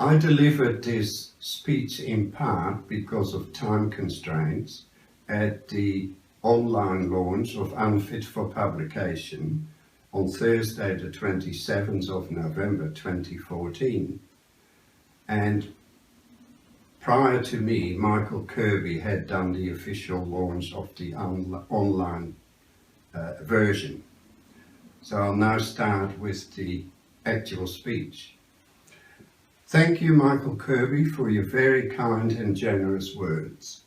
I delivered this speech in part because of time constraints at the online launch of Unfit for publication on Thursday the 27th of November 2014. And prior to me, Michael Kirby had done the official launch of the online version. So I'll now start with the actual speech. Thank you, Michael Kirby, for your very kind and generous words.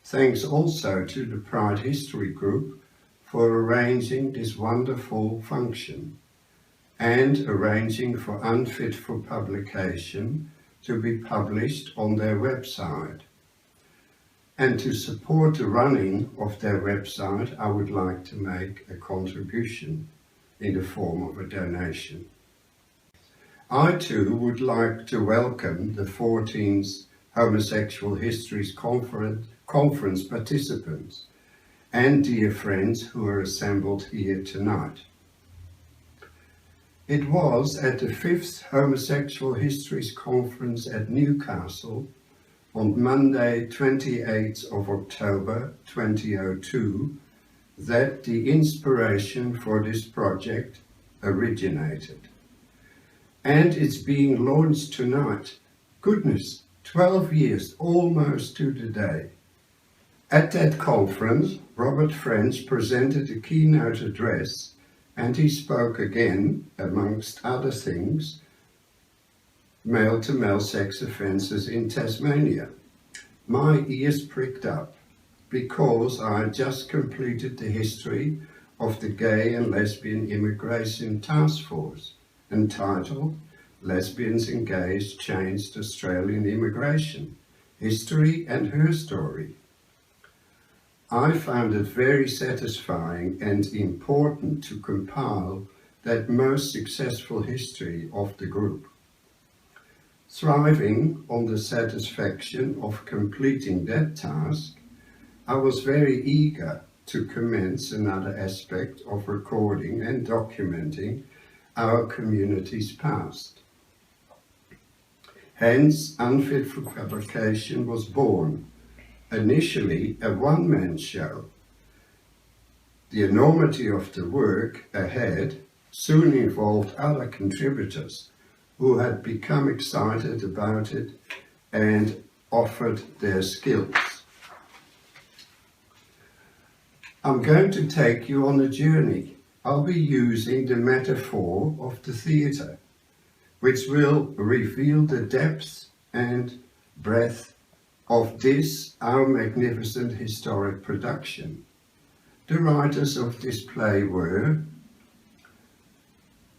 Thanks also to the Pride History Group for arranging this wonderful function and arranging for Unfit for publication to be published on their website. And to support the running of their website, I would like to make a contribution in the form of a donation. I too would like to welcome the 14th Homosexual Histories Conference participants and dear friends who are assembled here tonight. It was at the 5th Homosexual Histories Conference at Newcastle on Monday 28th of October 2002 that the inspiration for this project originated. And it's being launched tonight. Goodness, 12 years almost to the day. At that conference, Robert French presented a keynote address and he spoke again, amongst other things, male-to-male sex offences in Tasmania. My ears pricked up because I had just completed the history of the Gay and Lesbian Immigration Task Force, entitled Lesbians and Gays Changed Australian Immigration, History and Her Story. I found it very satisfying and important to compile that most successful history of the group. Thriving on the satisfaction of completing that task, I was very eager to commence another aspect of recording and documenting our community's past. Hence, Unfit for Publication was born, initially a one-man show. The enormity of the work ahead soon involved other contributors who had become excited about it and offered their skills. I'm going to take you on a journey. I'll be using the metaphor of the theatre, which will reveal the depth and breadth of this, our magnificent historic production. The writers of this play were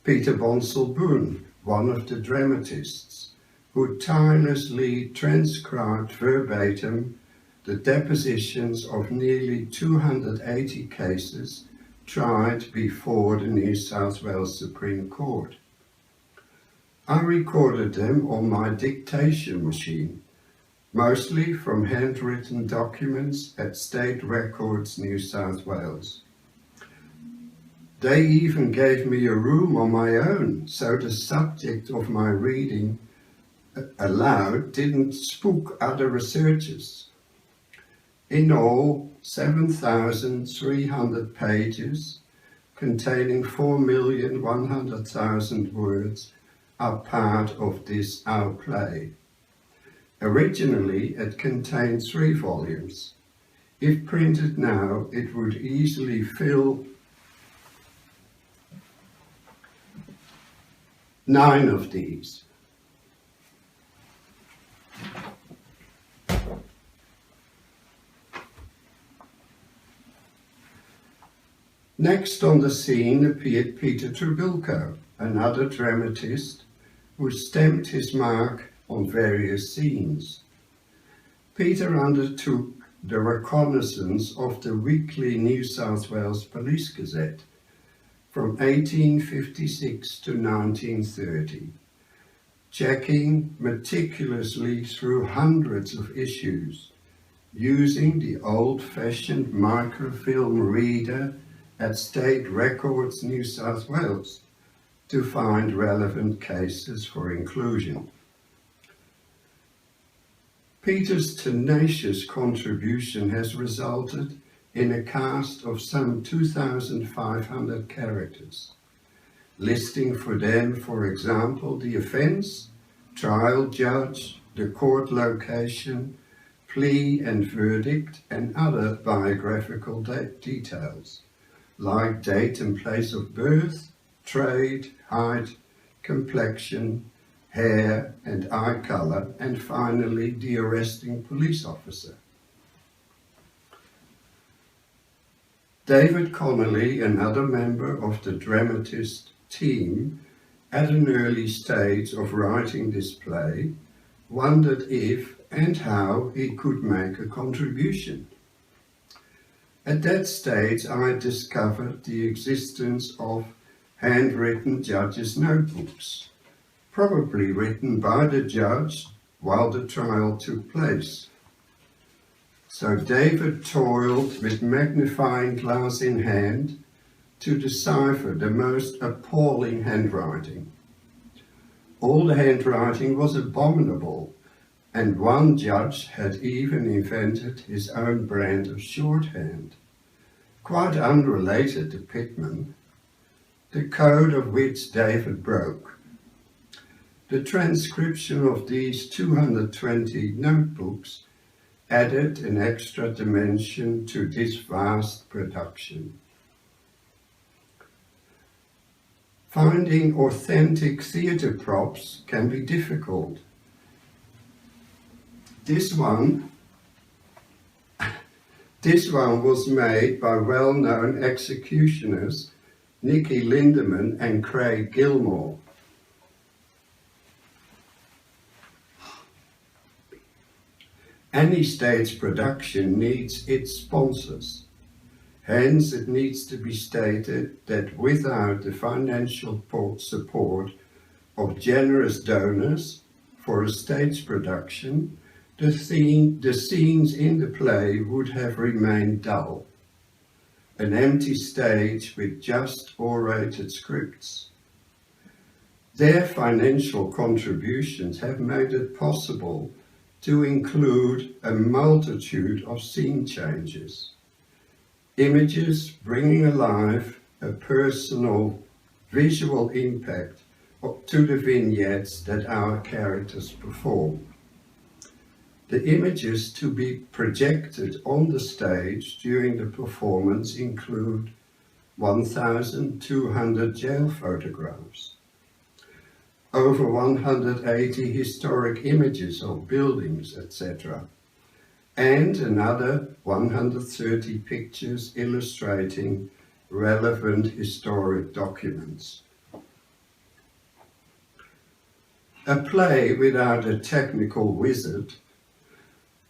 Peter Bonsall-Boone, one of the dramatists, who tirelessly transcribed verbatim the depositions of nearly 280 cases tried before the New South Wales Supreme Court. I recorded them on my dictation machine, mostly from handwritten documents at State Records New South Wales. They even gave me a room on my own, so the subject of my reading aloud didn't spook other researchers. In all, 7,300 pages, containing 4,100,000 words, are part of this our play. Originally, it contained 3 volumes. If printed now, it would easily fill 9 of these. Next on the scene appeared Peter Trebilco, another dramatist who stamped his mark on various scenes. Peter undertook the reconnaissance of the weekly New South Wales Police Gazette from 1856 to 1930, checking meticulously through hundreds of issues, using the old-fashioned microfilm reader at State Records New South Wales to find relevant cases for inclusion. Peter's tenacious contribution has resulted in a cast of some 2,500 characters, listing for them, for example, the offence, trial judge, the court location, plea and verdict, and other biographical details, like date and place of birth, trade, height, complexion, hair and eye colour, and finally the arresting police officer. David Conolly, another member of the dramatist team, at an early stage of writing this play, wondered if and how he could make a contribution. At that stage, I discovered the existence of handwritten judges' notebooks, probably written by the judge while the trial took place. So David toiled with magnifying glass in hand to decipher the most appalling handwriting. All the handwriting was abominable, and one judge had even invented his own brand of shorthand, quite unrelated to Pitman, the code of which David broke. The transcription of these 220 notebooks added an extra dimension to this vast production. Finding authentic theatre props can be difficult. This one was made by well-known executioners Nicky Lindemann and Craig Gilmore. Any stage production needs its sponsors. Hence, it needs to be stated that without the financial support of generous donors for a stage production, the scenes in the play would have remained dull. An empty stage with just orated scripts. Their financial contributions have made it possible to include a multitude of scene changes, images bringing alive a personal visual impact to the vignettes that our characters perform. The images to be projected on the stage during the performance include 1,200 jail photographs, over 180 historic images of buildings, etc., and another 130 pictures illustrating relevant historic documents. A play without a technical wizard,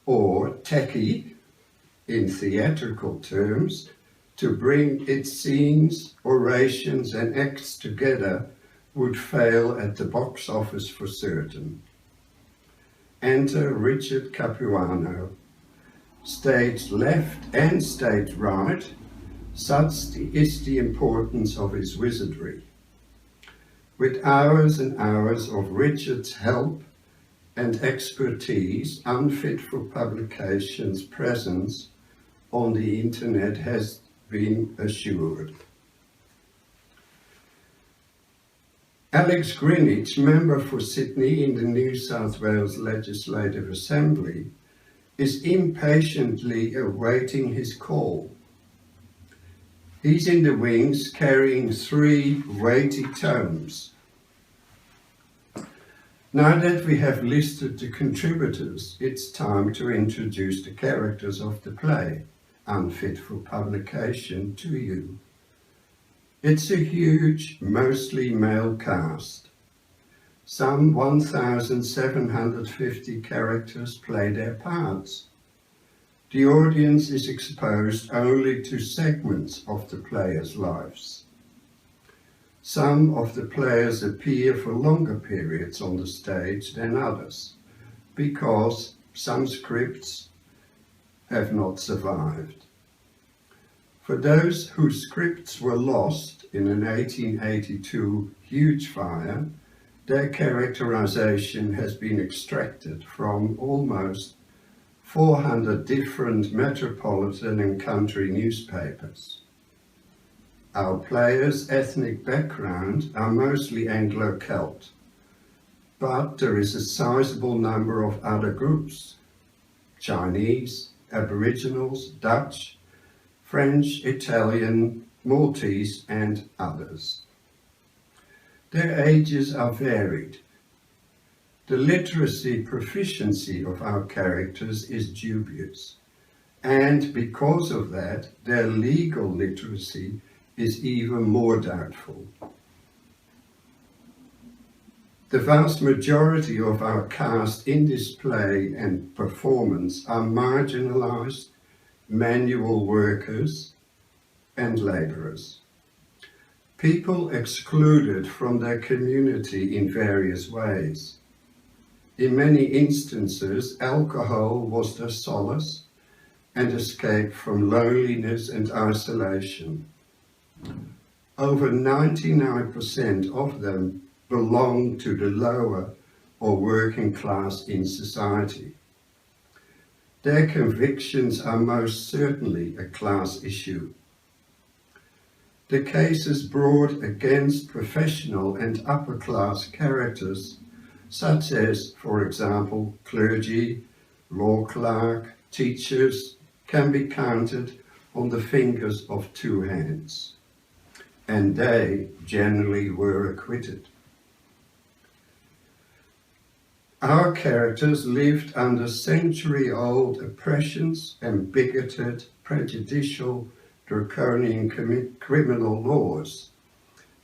or techie in theatrical terms, to bring its scenes, orations and acts together would fail at the box office for certain. Enter Richard Capuano, stage left and stage right. Such is the importance of his wizardry. With hours and hours of Richard's help and expertise, Unfit for Publication's presence on the internet has been assured. Alex Greenwich, member for Sydney in the New South Wales Legislative Assembly, is impatiently awaiting his call. He's in the wings carrying 3 weighty tomes. Now that we have listed the contributors, it's time to introduce the characters of the play, Unfit for Publication, to you. It's a huge, mostly male cast. Some 1,750 characters play their parts. The audience is exposed only to segments of the players' lives. Some of the players appear for longer periods on the stage than others, because some scripts have not survived. For those whose scripts were lost in an 1882 huge fire, their characterization has been extracted from almost 400 different metropolitan and country newspapers. Our players' ethnic background are mostly Anglo-Celt, but there is a sizable number of other groups: Chinese, Aboriginals, Dutch, French, Italian, Maltese and others. Their ages are varied. The literary proficiency of our characters is dubious, and because of that, their legal literacy is even more doubtful. The vast majority of our cast in display and performance are marginalised manual workers and labourers, people excluded from their community in various ways. In many instances, alcohol was their solace and escape from loneliness and isolation. Over 99% of them belong to the lower or working class in society. Their convictions are most certainly a class issue. The cases brought against professional and upper class characters, such as, for example, clergy, law clerk, teachers, can be counted on the fingers of two hands, and they generally were acquitted. Our characters lived under century-old oppressions and bigoted, prejudicial, draconian criminal laws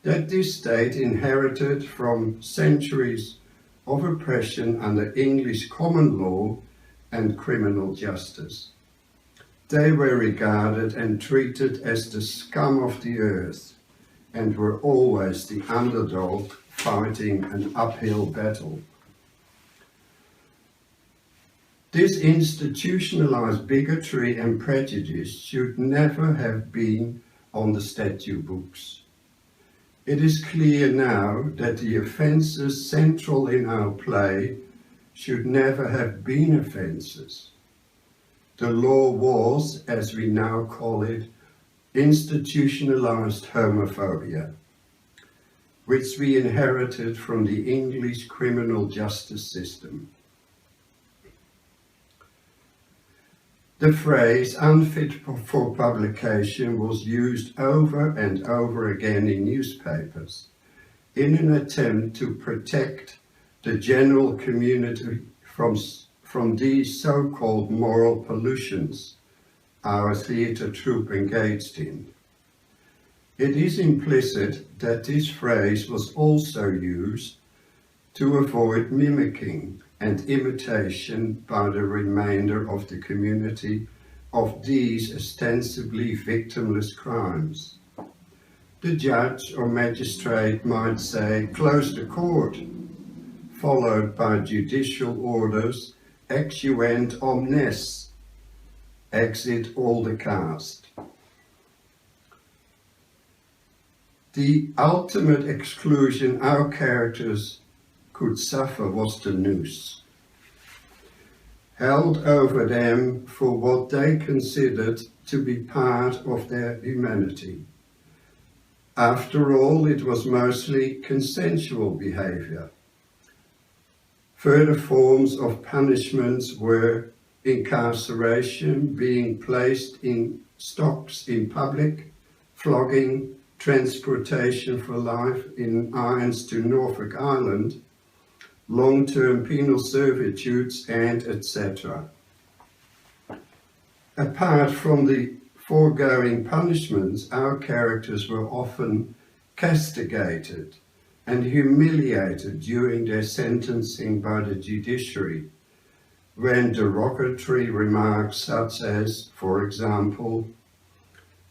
that this state inherited from centuries of oppression under English common law and criminal justice. They were regarded and treated as the scum of the earth and were always the underdog fighting an uphill battle. This institutionalized bigotry and prejudice should never have been on the statute books. It is clear now that the offences central in our play should never have been offences. The law was, as we now call it, institutionalized homophobia, which we inherited from the English criminal justice system. The phrase "unfit for publication" was used over and over again in newspapers in an attempt to protect the general community from these so-called moral pollutions our theatre troupe engaged in. It is implicit that this phrase was also used to avoid mimicking and imitation by the remainder of the community of these ostensibly victimless crimes. The judge or magistrate might say, "Close the court," followed by judicial orders, "Exeunt omnes," exit all the cast. The ultimate exclusion our characters could suffer was the noose, held over them for what they considered to be part of their humanity. After all, it was mostly consensual behaviour. Further forms of punishments were incarceration, being placed in stocks in public, flogging, transportation for life in irons to Norfolk Island, long-term penal servitudes, and etc. Apart from the foregoing punishments, our characters were often castigated and humiliated during their sentencing by the judiciary, when derogatory remarks such as, for example,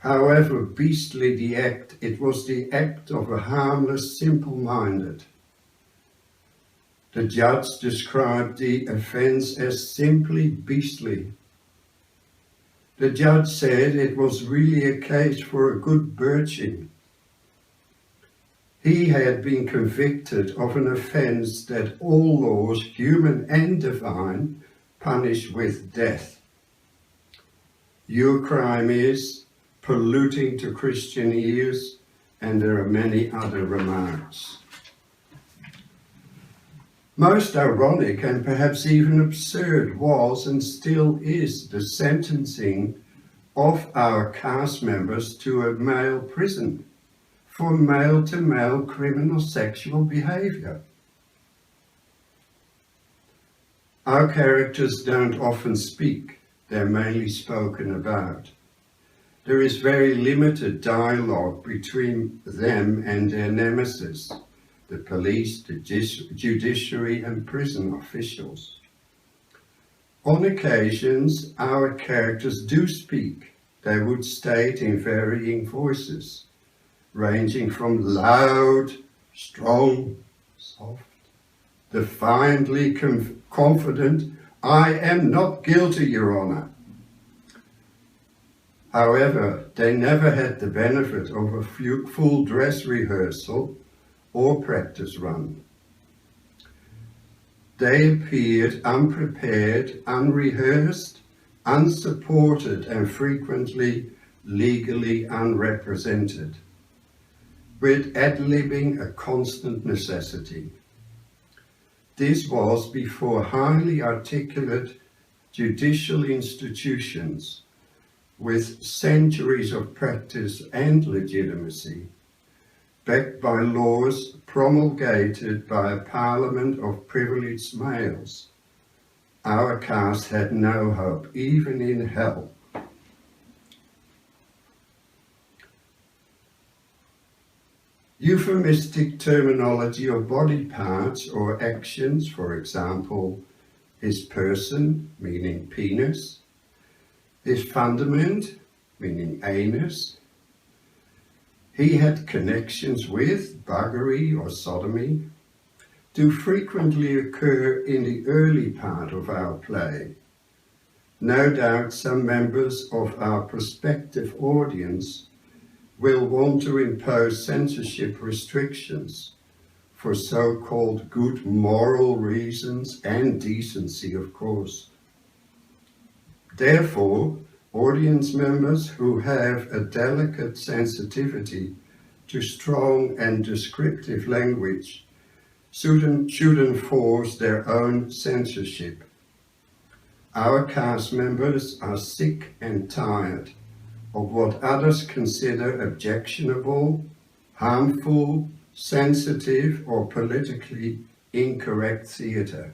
"However beastly the act, it was the act of a harmless, simple-minded." The judge described the offence as simply beastly. The judge said it was really a case for a good birching. He had been convicted of an offence that all laws, human and divine, punish with death. Your crime is polluting to Christian ears, and there are many other remarks. Most ironic and perhaps even absurd was and still is the sentencing of our cast members to a male prison for male-to-male criminal sexual behaviour. Our characters don't often speak, they're mainly spoken about. There is very limited dialogue between them and their nemesis, the police, the judiciary and prison officials. On occasions, our characters do speak. They would state in varying voices, ranging from loud, strong, soft, defiantly confident, "I am not guilty, Your Honour." However, they never had the benefit of a full dress rehearsal or practice run. They appeared unprepared, unrehearsed, unsupported, and frequently legally unrepresented, with ad-libbing a constant necessity. This was before highly articulate judicial institutions with centuries of practice and legitimacy, backed by laws promulgated by a parliament of privileged males. Our caste had no hope, even in hell. Euphemistic terminology of body parts or actions, for example, his person, meaning penis, his fundament, meaning anus, he had connections with, buggery or sodomy, do frequently occur in the early part of our play. No doubt some members of our prospective audience will want to impose censorship restrictions for so-called good moral reasons and decency, of course. Therefore, audience members who have a delicate sensitivity to strong and descriptive language should enforce their own censorship. Our cast members are sick and tired of what others consider objectionable, harmful, sensitive, or politically incorrect theatre.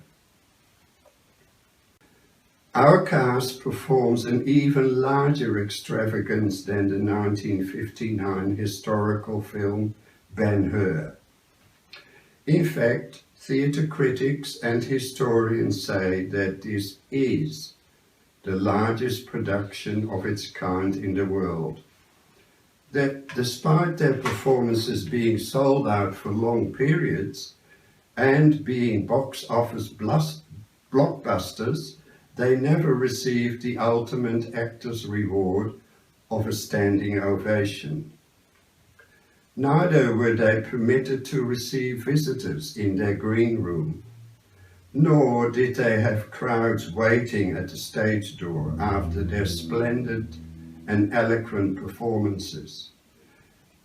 Our cast performs an even larger extravagance than the 1959 historical film Ben-Hur. In fact, theatre critics and historians say that this is the largest production of its kind in the world. That despite their performances being sold out for long periods and being box office blockbusters, they never received the ultimate actor's reward of a standing ovation. Neither were they permitted to receive visitors in their green room, nor did they have crowds waiting at the stage door after their splendid and eloquent performances.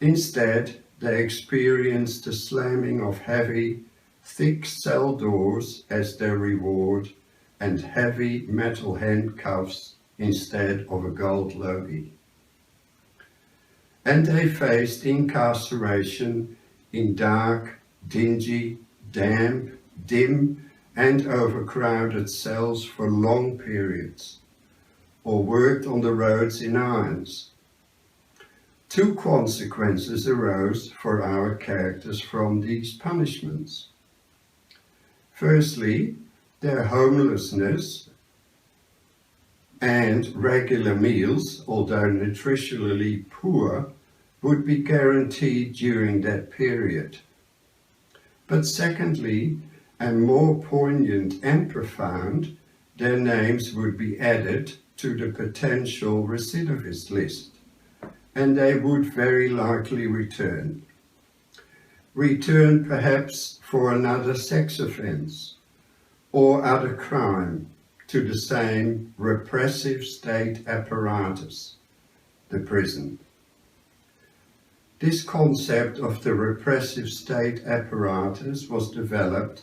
Instead, they experienced the slamming of heavy, thick cell doors as their reward and heavy metal handcuffs instead of a gold logie. And they faced incarceration in dark, dingy, damp, dim and overcrowded cells for long periods, or worked on the roads in irons. Two consequences arose for our characters from these punishments. Firstly, their homelessness and regular meals, although nutritionally poor, would be guaranteed during that period. But secondly, and more poignant and profound, their names would be added to the potential recidivist list, and they would very likely return. Return perhaps for another sex offence or other crime, to the same repressive state apparatus, the prison. This concept of the repressive state apparatus was developed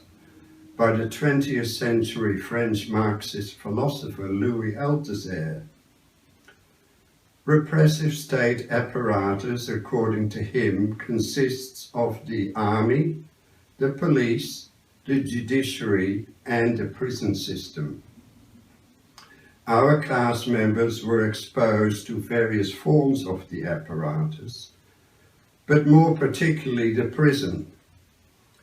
by the 20th century French Marxist philosopher Louis Althusser. Repressive state apparatus, according to him, consists of the army, the police, the judiciary, and the prison system. Our class members were exposed to various forms of the apparatus, but more particularly the prison,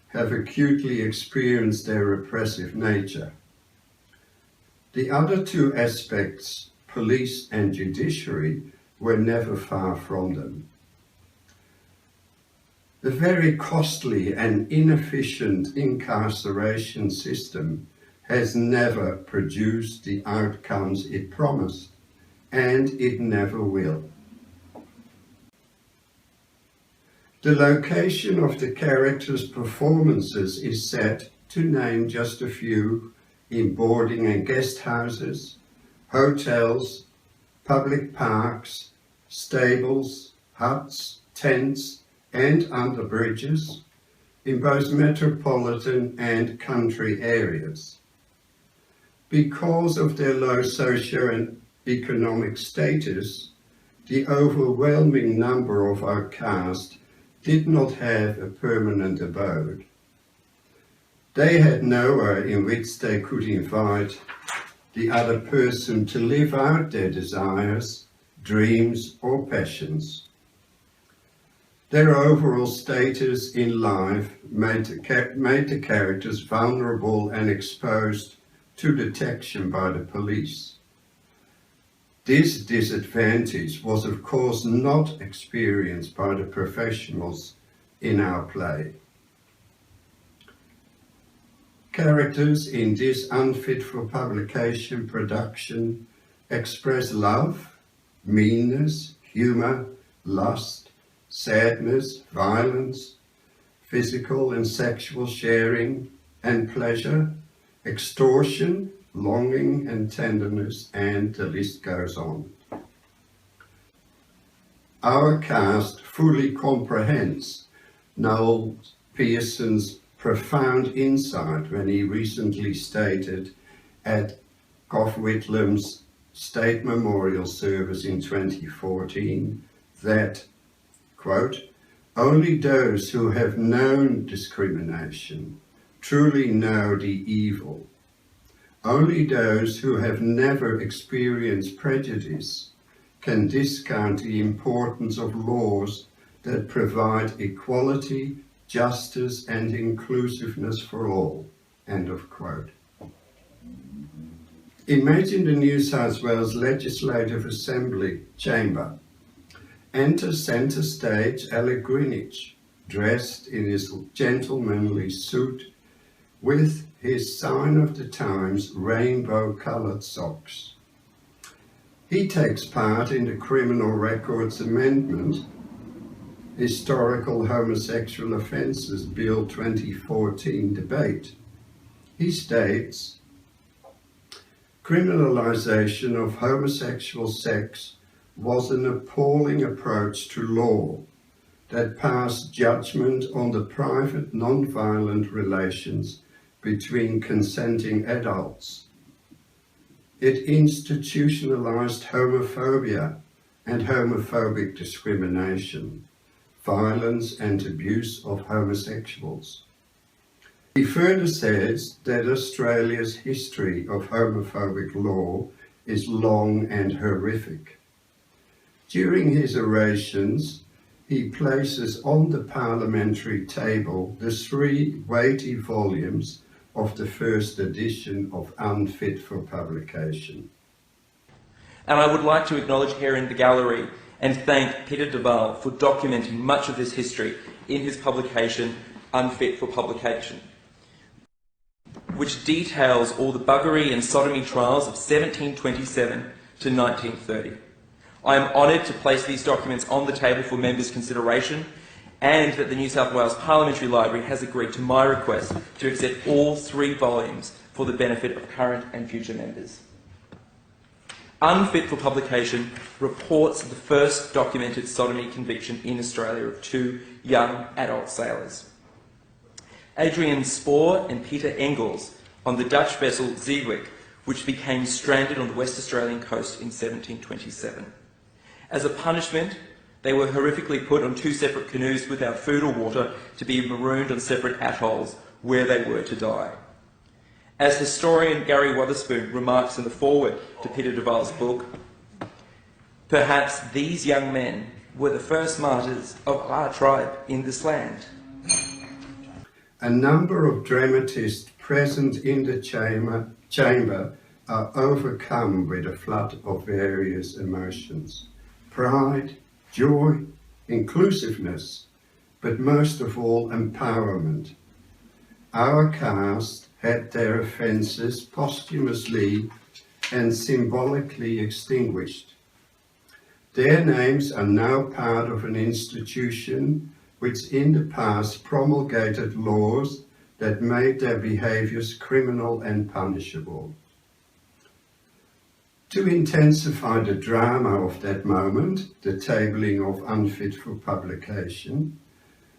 have acutely experienced their repressive nature. The other two aspects, police and judiciary, were never far from them. The very costly and inefficient incarceration system has never produced the outcomes it promised, and it never will. The location of the characters' performances is set, to name just a few, in boarding and guest houses, hotels, public parks, stables, huts, tents, and under bridges, in both metropolitan and country areas. Because of their low socio and economic status, the overwhelming number of our cast did not have a permanent abode. They had nowhere in which they could invite the other person to live out their desires, dreams, or passions. Their overall status in life made the characters vulnerable and exposed to detection by the police. This disadvantage was of course not experienced by the professionals in our play. Characters in this unfit for publication production express love, meanness, humour, lust, sadness, violence, physical and sexual sharing and pleasure, extortion, longing and tenderness, and the list goes on. Our cast fully comprehends Noel Pearson's profound insight when he recently stated at Gough Whitlam's State Memorial Service in 2014 that, quote, "Only those who have known discrimination truly know the evil. Only those who have never experienced prejudice can discount the importance of laws that provide equality, justice, and inclusiveness for all." End of quote. Imagine the New South Wales Legislative Assembly chamber. Enter centre stage Alec Greenwich, dressed in his gentlemanly suit with his sign of the times rainbow-coloured socks. He takes part in the Criminal Records Amendment, Historical Homosexual Offences Bill 2014 debate. He states, "Criminalisation of homosexual sex was an appalling approach to law that passed judgment on the private non-violent relations between consenting adults. It institutionalized homophobia and homophobic discrimination, violence and abuse of homosexuals." He further says that Australia's history of homophobic law is long and horrific. During his orations, he places on the parliamentary table the 3 weighty volumes of the first edition of Unfit for publication. And I would like to acknowledge here in the gallery and thank Peter Trebilco for documenting much of this history in his publication, Unfit for Publication, which details all the buggery and sodomy trials of 1727 to 1930. I am honoured to place these documents on the table for members' consideration, and that the New South Wales Parliamentary Library has agreed to my request to accept all 3 volumes for the benefit of current and future members. Unfit for Publication reports the first documented sodomy conviction in Australia of 2 young adult sailors. Adrian Spoor and Peter Engels on the Dutch vessel Zeewick, which became stranded on the West Australian coast in 1727. As a punishment, they were horrifically put on 2 separate canoes without food or water to be marooned on separate atolls where they were to die. As historian Gary Wotherspoon remarks in the foreword to Peter Trebilco's book, perhaps these young men were the first martyrs of our tribe in this land. A number of dramatists present in the chamber are overcome with a flood of various emotions: pride, joy, inclusiveness, but most of all empowerment. Our cast had their offences posthumously and symbolically extinguished. Their names are now part of an institution which in the past promulgated laws that made their behaviours criminal and punishable. To intensify the drama of that moment, the tabling of Unfit for Publication,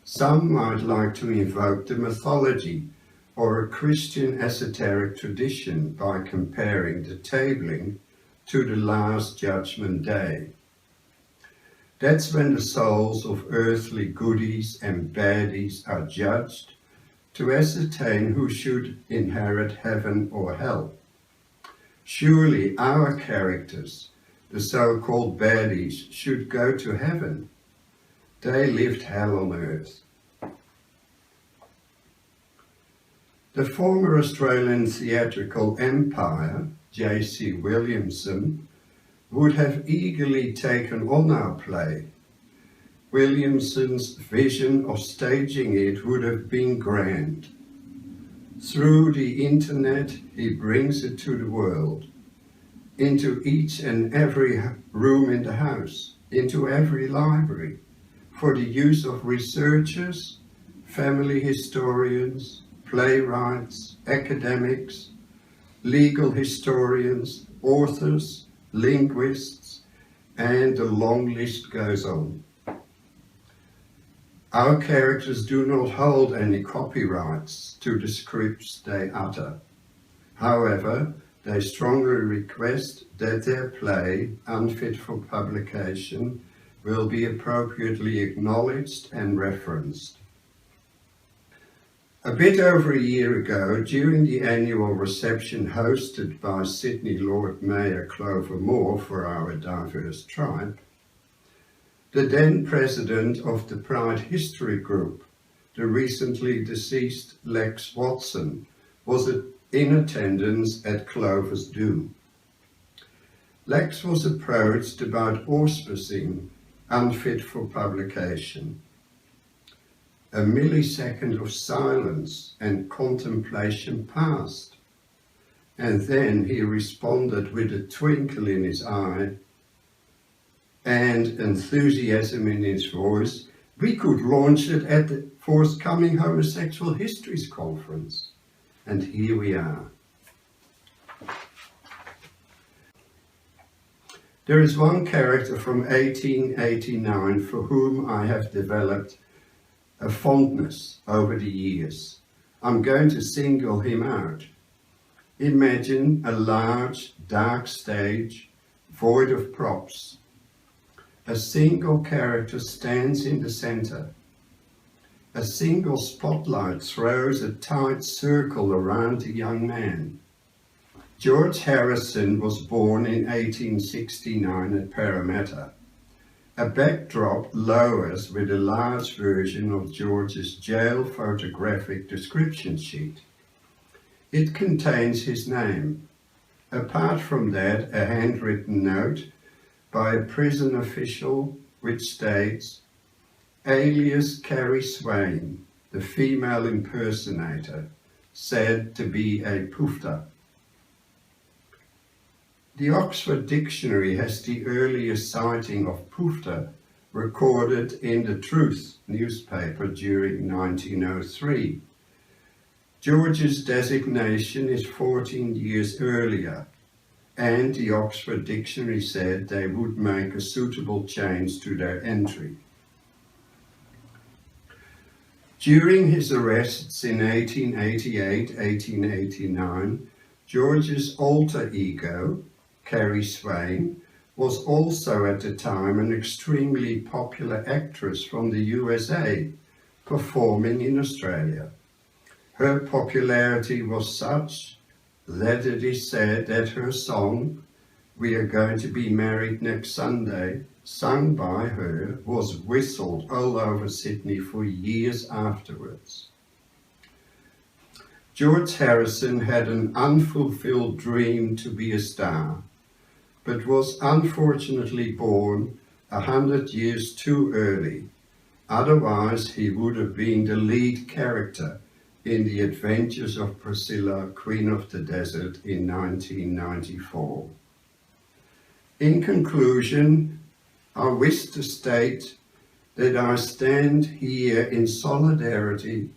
some might like to invoke the mythology or a Christian esoteric tradition by comparing the tabling to the Last Judgment Day. That's when the souls of earthly goodies and baddies are judged to ascertain who should inherit heaven or hell. Surely our characters, the so-called baddies, should go to heaven. They lived hell on earth. The former Australian theatrical empire, J.C. Williamson, would have eagerly taken on our play. Williamson's vision of staging it would have been grand. Through the internet, he brings it to the world, into each and every room in the house, into every library, for the use of researchers, family historians, playwrights, academics, legal historians, authors, linguists, and the long list goes on. Our characters do not hold any copyrights to the scripts they utter. However, they strongly request that their play, Unfit for Publication, will be appropriately acknowledged and referenced. A bit over a year ago, during the annual reception hosted by Sydney Lord Mayor Clover Moore for our diverse tribe, the then president of the Pride History Group, the recently deceased Lex Watson, was in attendance at Clover's do. Lex was approached about auspicing Unfit for Publication. A millisecond of silence and contemplation passed, and then he responded with a twinkle in his eye and enthusiasm in his voice, "We could launch it at the forthcoming Homosexual Histories Conference." And here we are. There is one character from 1889 for whom I have developed a fondness over the years. I'm going to single him out. Imagine a large, dark stage, void of props. A single character stands in the center. A single spotlight throws a tight circle around the young man. George Harrison was born in 1869 at Parramatta. A backdrop lowers with a large version of George's jail photographic description sheet. It contains his name. Apart from that, a handwritten note by a prison official which states, "Alias Carrie Swain, the female impersonator, said to be a poofter." The Oxford Dictionary has the earliest sighting of poofter recorded in the Truth newspaper during 1903. George's designation is 14 years earlier, and the Oxford Dictionary said they would make a suitable change to their entry. During his arrests in 1888-1889, George's alter ego, Carrie Swain, was also at the time an extremely popular actress from the USA, performing in Australia. Her popularity was such that it is said that her song, "We Are Going to Be Married Next Sunday," sung by her, was whistled all over Sydney for years afterwards. George Harrison had an unfulfilled dream to be a star, but was unfortunately born 100 years too early. Otherwise, he would have been the lead character in The Adventures of Priscilla, Queen of the Desert in 1994. In conclusion, I wish to state that I stand here in solidarity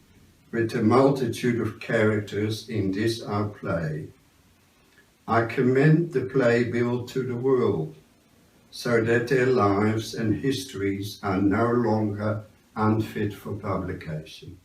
with the multitude of characters in this our play. I commend the playbill to the world, so that their lives and histories are no longer unfit for publication.